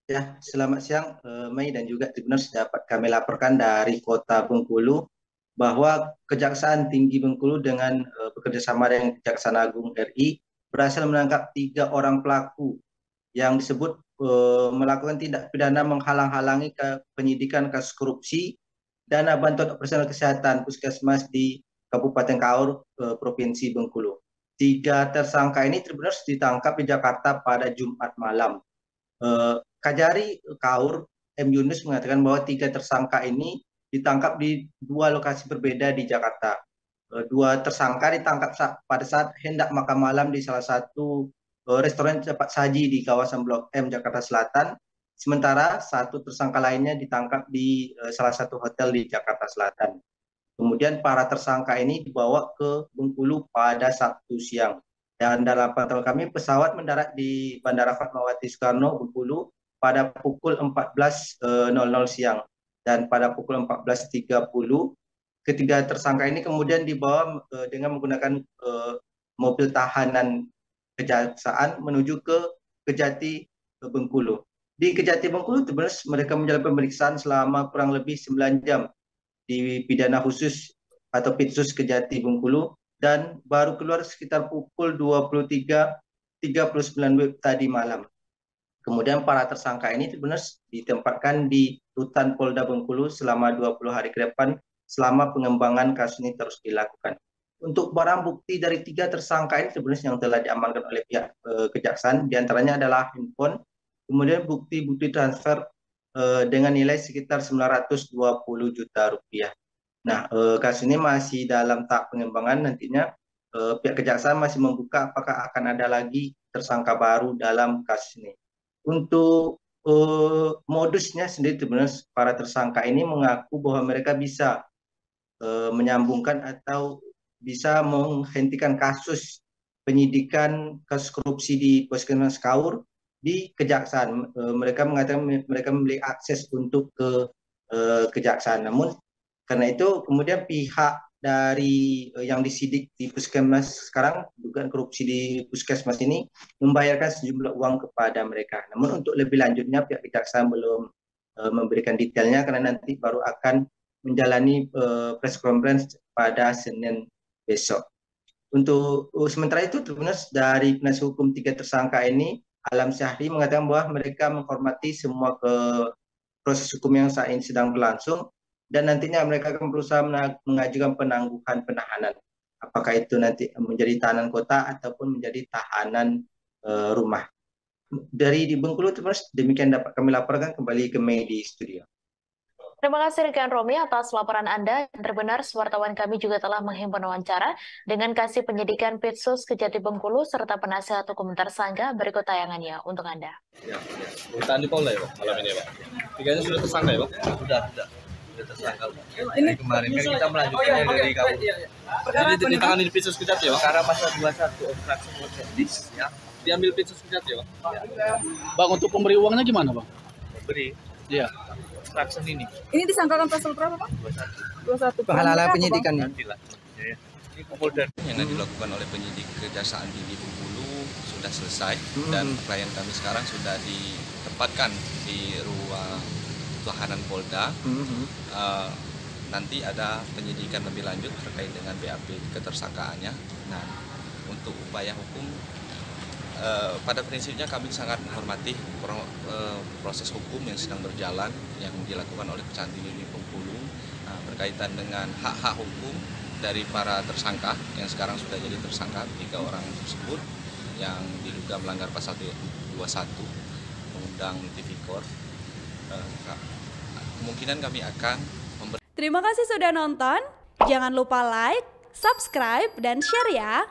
Ya, selamat siang, Mei dan juga Tribuners. Dapat kami laporkan dari Kota Bengkulu bahwa Kejaksaan Tinggi Bengkulu dengan bekerjasama dengan Kejaksaan Agung RI berhasil menangkap 3 orang pelaku yang disebut melakukan tindak pidana menghalang-halangi penyidikan kasus korupsi dana bantuan operasional kesehatan puskesmas di Kabupaten Kaur, Provinsi Bengkulu. 3 tersangka ini Tribuners ditangkap di Jakarta pada Jumat malam. Kajari Kaur M. Yunus mengatakan bahwa 3 tersangka ini ditangkap di 2 lokasi berbeda di Jakarta. 2 tersangka ditangkap pada saat hendak makan malam di salah satu restoran cepat saji di kawasan Blok M, Jakarta Selatan. Sementara 1 tersangka lainnya ditangkap di salah satu hotel di Jakarta Selatan. Kemudian para tersangka ini dibawa ke Bengkulu pada Sabtu siang. Dan dalam pantauan kami, pesawat mendarat di Bandara Fatmawati Soekarno, Bengkulu pada pukul 14.00 siang. Dan pada pukul 14.30, ketiga tersangka ini kemudian dibawa dengan menggunakan mobil tahanan kejaksaan menuju ke Kejati Bengkulu. Di Kejati Bengkulu, mereka menjalani pemeriksaan selama kurang lebih 9 jam di pidana khusus atau Pitsus Kejati Bengkulu dan baru keluar sekitar pukul 23.39 WIB tadi malam. Kemudian para tersangka ini sebenarnya ditempatkan di Rutan Polda Bengkulu selama 20 hari ke depan selama pengembangan kasus ini terus dilakukan. Untuk barang bukti dari 3 tersangka ini sebenarnya yang telah diamankan oleh pihak kejaksaan, diantaranya adalah handphone, kemudian bukti-bukti transfer dengan nilai sekitar 920 juta rupiah. Nah, kasus ini masih dalam tahap pengembangan. Nantinya pihak kejaksaan masih membuka apakah akan ada lagi tersangka baru dalam kasus ini. Untuk modusnya sendiri sebenarnya para tersangka ini mengaku bahwa mereka bisa menyambungkan atau bisa menghentikan kasus penyidikan kasus korupsi di Puskesmas Kaur di kejaksaan. Mereka mengatakan mereka memiliki akses untuk ke kejaksaan. Namun karena itu kemudian pihak dari yang disidik di puskesmas sekarang dugaan korupsi di puskesmas ini membayarkan sejumlah uang kepada mereka. Namun untuk lebih lanjutnya pihak kejaksaan belum memberikan detailnya karena nanti baru akan menjalani press conference pada Senin besok. Untuk sementara itu dari penasihat hukum 3 tersangka ini, Alam Syahri mengatakan bahwa mereka menghormati semua proses hukum yang saat ini sedang berlangsung dan nantinya mereka akan berusaha mengajukan penangguhan penahanan. Apakah itu nanti menjadi tahanan kota ataupun menjadi tahanan rumah. Dari di Bengkulu, demikian dapat kami laporkan. Kembali ke Mei di studio. Terima kasih rekan Romi atas laporan Anda. Terbenar, wartawan kami juga telah menghimpun wawancara dengan Kasih Penyidikan Pitsus Kejati Bengkulu serta penasihat hukum tersangka. Berikut tayangannya untuk Anda. Ya. Kita di Polda ya, Pak, malam ini, Pak. Tiganya sudah tersangka ya, Pak? Sudah tersangka. Ini kemarin kan kita melanjutkan dari kamu. Jadi ditangani di Pitsus Kejati ya, Pak? Karena pasal 21 obstruction of justice ya. Diambil Pitsus Kejati ya, Pak? Ya. Bang, untuk pemberi uangnya gimana, Bang? Pemberi? Iya. Obstruction ini. Ini disangkakan pasal berapa, Pak? 21. Penghalang penyidikan. Nantilah. Ya. Ini Polda yang dilakukan oleh penyidik Kejaksaan Tinggi Bengkulu sudah selesai dan klien kami sekarang sudah ditempatkan di ruang tahanan Polda. Nanti ada penyidikan lebih lanjut terkait dengan BAP ketersangkaannya. Nah, untuk upaya hukum pada prinsipnya kami sangat menghormati proses hukum yang sedang berjalan yang dilakukan oleh Kejaksaan Tinggi Bengkulu berkaitan dengan hak-hak hukum dari para tersangka yang sekarang sudah jadi tersangka 3 orang tersebut yang diduga melanggar pasal 21 Undang Tipikor. Kemungkinan kami akan Terima kasih sudah nonton. Jangan lupa like, subscribe, dan share ya.